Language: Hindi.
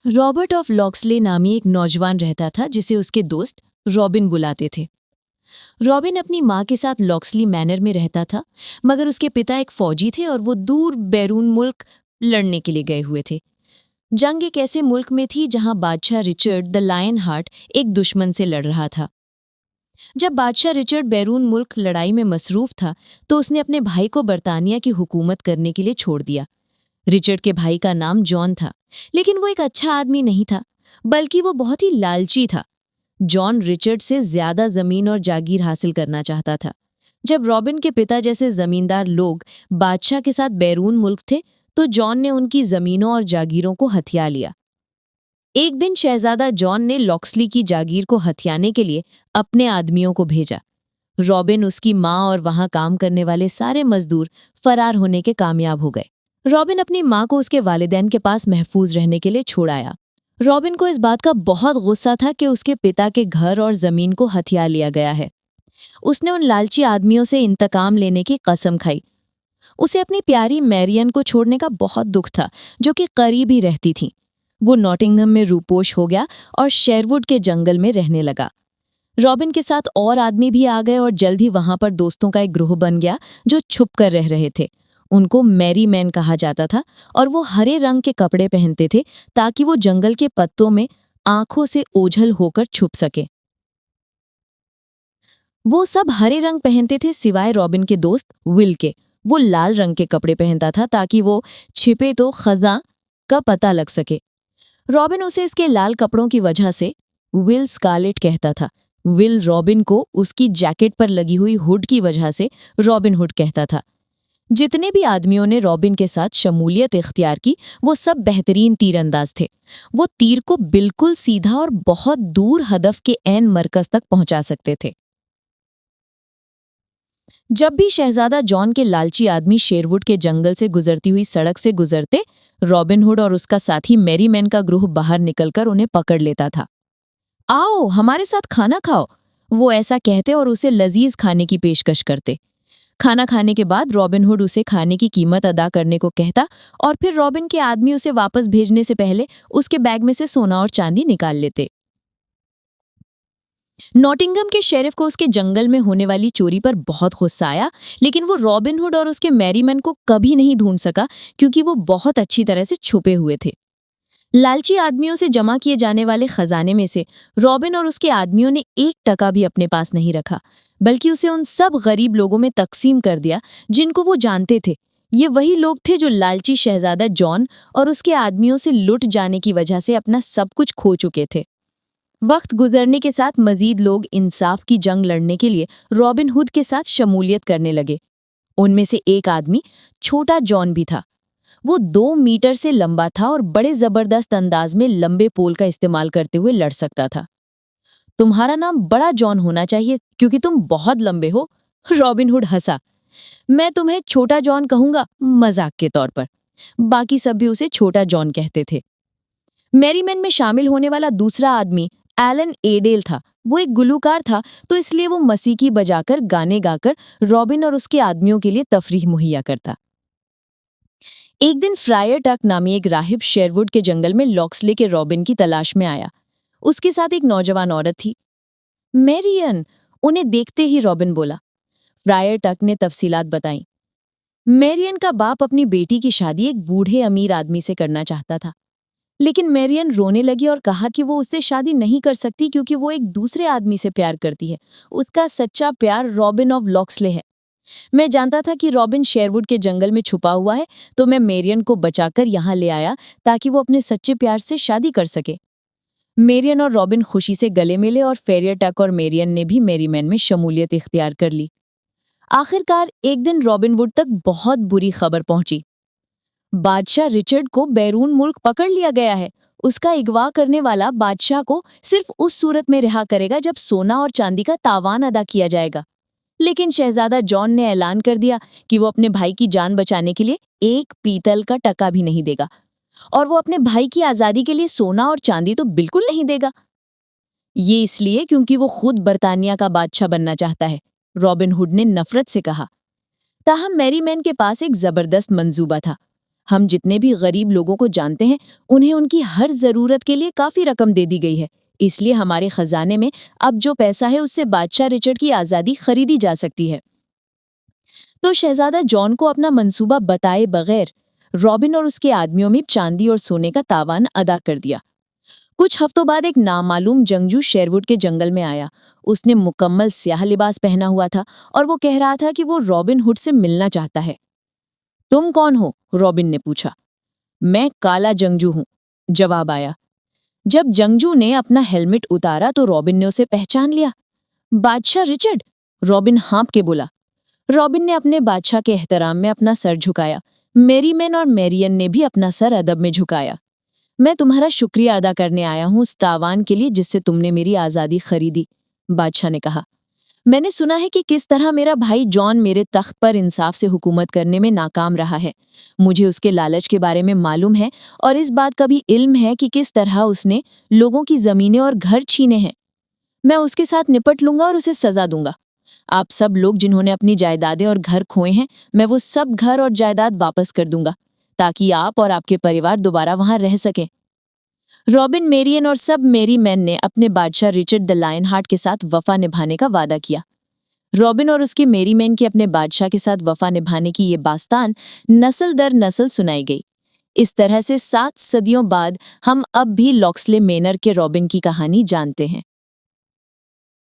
रॉबर्ट ऑफ लॉक्सले नामी एक नौजवान रहता था जिसे उसके दोस्त रॉबिन बुलाते थे। रॉबिन अपनी माँ के साथ लॉक्सली मैनर में रहता था, मगर उसके पिता एक फौजी थे और वो दूर बैरून मुल्क लड़ने के लिए गए हुए थे। जंग एक ऐसे मुल्क में थी जहां बादशाह रिचर्ड द लायन हार्ट एक दुश्मन से लड़ रहा था। जब बादशाह रिचर्ड बैरून मुल्क लड़ाई में मसरूफ था तो उसने अपने भाई को बरतानिया की हुकूमत करने के लिए छोड़ दिया। रिचर्ड के भाई का नाम जॉन था, लेकिन वो एक अच्छा आदमी नहीं था, बल्कि वो बहुत ही लालची था। जॉन रिचर्ड से ज्यादा जमीन और जागीर हासिल करना चाहता था। जब रॉबिन के पिता जैसे जमींदार लोग बादशाह के साथ बैरून मुल्क थे, तो जॉन ने उनकी जमीनों और जागीरों को हथिया लिया। एक दिन शहजादा जॉन ने लॉक्सली की जागीर को हथियाने के लिए अपने आदमियों को भेजा। रॉबिन, उसकी माँ और वहां काम करने वाले सारे मजदूर फरार होने के कामयाब हो गए। रॉबिन अपनी माँ को उसके वालिदैन के पास महफूज रहने के लिए छोड़ आया। रॉबिन को इस बात का बहुत गुस्सा था कि उसके पिता के घर और जमीन को हथिया लिया गया है। उसने उन लालची आदमियों से इंतकाम लेने की कसम खाई। उसे अपनी प्यारी मैरियन को छोड़ने का बहुत दुख था, जो कि करीब ही रहती थी। वो नॉटिंघम में रूपोश हो गया और शेरवुड के जंगल में रहने लगा। रॉबिन के साथ और आदमी भी आ गए और जल्द ही वहां पर दोस्तों का एक ग्रोह बन गया जो छुप कर रह रहे थे। उनको मैरी मैन कहा जाता था और वो हरे रंग के कपड़े पहनते थे ताकि वो जंगल के पत्तों में आंखों से ओझल होकर छुप सके। वो सब हरे रंग पहनते थे सिवाय रॉबिन के दोस्त विल के। वो लाल रंग के कपड़े पहनता था ताकि वो छिपे तो खजा का पता लग सके। रॉबिन उसे इसके लाल कपड़ों की वजह से विल स्कारलेट कहता था। विल रॉबिन को उसकी जैकेट पर लगी हुई हुड की वजह से रॉबिन हुड कहता था। जितने भी आदमियों ने रॉबिन के साथ शमूलियत इख्तियार की, वो सब बेहतरीन तीरंदाज थे। वो तीर को बिल्कुल सीधा और बहुत दूर हदफ के ऐन मरकज तक पहुंचा सकते थे। जब भी शहजादा जॉन के लालची आदमी शेरवुड के जंगल से गुजरती हुई सड़क से गुजरते, रॉबिन हुड और उसका साथी मैरी मैन का ग्रुप बाहर निकलकर उन्हें पकड़ लेता था। आओ हमारे साथ खाना खाओ, वो ऐसा कहते और उसे लजीज खाने की पेशकश करते। खाना खाने के बाद रॉबिन हुड उसे खाने की कीमत अदा करने को कहता और फिर रॉबिन के आदमी उसे वापस भेजने से पहले उसके बैग में से सोना और चांदी निकाल लेते। नॉटिंघम के शेरिफ को उसके जंगल में होने वाली चोरी पर बहुत गुस्सा आया, लेकिन वो रॉबिन हुड और उसके मैरीमैन को कभी नहीं ढूंढ सका क्योंकि वो बहुत अच्छी तरह से छुपे हुए थे। लालची आदमियों से जमा किए जाने वाले खजाने में से रॉबिन और उसके आदमियों ने 1 टका भी अपने पास नहीं रखा, बल्कि उसे उन सब गरीब लोगों में तकसीम कर दिया जिनको वो जानते थे। ये वही लोग थे जो लालची शहजादा जॉन और उसके आदमियों से लुट जाने की वजह से अपना सब कुछ खो चुके थे। वक्त गुजरने के साथ मजीद लोग इंसाफ की जंग लड़ने के लिए रॉबिन हुड के साथ शमूलियत करने लगे। उनमें से एक आदमी छोटा जॉन भी था। वो 2 मीटर से लंबा था और बड़े जबरदस्त अंदाज में लंबे पोल का इस्तेमाल करते हुए लड़ सकता था। तुम्हारा नाम बड़ा जॉन होना चाहिए क्योंकि तुम बहुत लंबे हो, रॉबिन हुड हंसा। मैं तुम्हें छोटा जॉन कहूंगा, मजाक के तौर पर। बाकी सब भी उसे छोटा जॉन कहते थे। मैरीमैन में शामिल होने वाला दूसरा आदमी एलन एडेल था। वो एक गुलूकार था, तो इसलिए वो मसीकी बजाकर गाने गाकर रॉबिन और उसके आदमियों के लिए तफरीह मुहैया करता। एक दिन फ्रायर टक नामी एक राहिब शेरवुड के जंगल में लॉक्सले के रॉबिन की तलाश में आया। उसके साथ एक नौजवान औरत थी, मैरियन। उन्हें देखते ही रॉबिन बोला। फ्रायर टक ने तफसीलात बताईं। मैरियन का बाप अपनी बेटी की शादी एक बूढ़े अमीर आदमी से करना चाहता था, लेकिन मैरियन रोने लगी और कहा कि वो उससे शादी नहीं कर सकती क्योंकि वो एक दूसरे आदमी से प्यार करती है। उसका सच्चा प्यार रॉबिन ऑफ लॉक्सले है। मैं जानता था कि रॉबिन शेरवुड के जंगल में छुपा हुआ है, तो मैं मैरियन को बचाकर यहाँ ले आया ताकि वो अपने सच्चे प्यार से शादी कर सके। मैरियन और रॉबिन खुशी से गले मिले और फेरियर टक और मैरियन ने भी मैरीमैन में शमूलियत इख्तियार कर ली। आखिरकार एक दिन रॉबिन वुड तक बहुत बुरी खबर पहुंची। बादशाह रिचर्ड को बैरून मुल्क पकड़ लिया गया है। उसका अगवा करने वाला बादशाह को सिर्फ उस सूरत में रिहा करेगा जब सोना और चांदी का तावान अदा किया जाएगा। लेकिन शहजादा जॉन ने ऐलान कर दिया कि वो अपने भाई की जान बचाने के लिए 1 पीतल का टका भी नहीं देगा, और वो अपने भाई की आजादी के लिए सोना और चांदी तो बिल्कुल नहीं देगा। ये इसलिए क्योंकि वो खुद बरतानिया का बादशाह बनना चाहता है, रॉबिन हुड ने नफरत से कहा। ताहम मैरीमैन के पास एक जबरदस्त मंसूबा था। हम जितने भी गरीब लोगों को जानते हैं उन्हें उनकी हर जरूरत के लिए काफी रकम दे दी गई है, इसलिए हमारे खजाने में अब जो पैसा है उससे बादशाह रिचर्ड की आज़ादी खरीदी जा सकती है। तो शहजादा जॉन को अपना मंसूबा बताए बगैर रॉबिन और उसके आदमियों में चांदी और सोने का तावान अदा कर दिया। कुछ हफ्तों बाद एक नामालूम जंगजू शेरवुड के जंगल में आया। उसने मुकम्मल स्याह लिबास पहना हुआ था और वो कह रहा था कि वो रॉबिन हुड से मिलना चाहता है। तुम कौन हो? रॉबिन ने पूछा। मैं काला जंगजू हूं, जवाब आया। जब जंगजू ने अपना हेलमेट उतारा तो रॉबिन ने उसे पहचान लिया। बादशाह रिचर्ड, रॉबिन हाँप के बोला। रॉबिन ने अपने बादशाह के एहतराम में अपना सर झुकाया। मेरीमैन और मैरियन ने भी अपना सर अदब में झुकाया। मैं तुम्हारा शुक्रिया अदा करने आया हूँ उस तावान के लिए जिससे तुमने मेरी आज़ादी खरीदी, बादशाह ने कहा। मैंने सुना है कि किस तरह मेरा भाई जॉन मेरे तख्त पर इंसाफ से हुकूमत करने में नाकाम रहा है। मुझे उसके लालच के बारे में मालूम है और इस बात का भी इल्म है कि किस तरह उसने लोगों की ज़मीनें और घर छीने हैं। मैं उसके साथ निपट लूंगा और उसे सजा दूंगा। आप सब लोग जिन्होंने अपनी जायदादें और घर खोए हैं, मैं वो सब घर और जायदाद वापस कर दूंगा ताकि आप और आपके परिवार दोबारा वहां रह सकें। रॉबिन, मेरियन और सब मेरी मैन ने अपने बादशाह रिचर्ड द लायन हार्ट के साथ वफा निभाने का वादा किया। रॉबिन और उसके मेरी मैन की अपने बादशाह के साथ वफा निभाने की ये दास्तान नस्ल दर नस्ल सुनाई गई। इस तरह से 7 सदियों बाद हम अब भी लॉक्सले मेनर के रॉबिन की कहानी जानते हैं।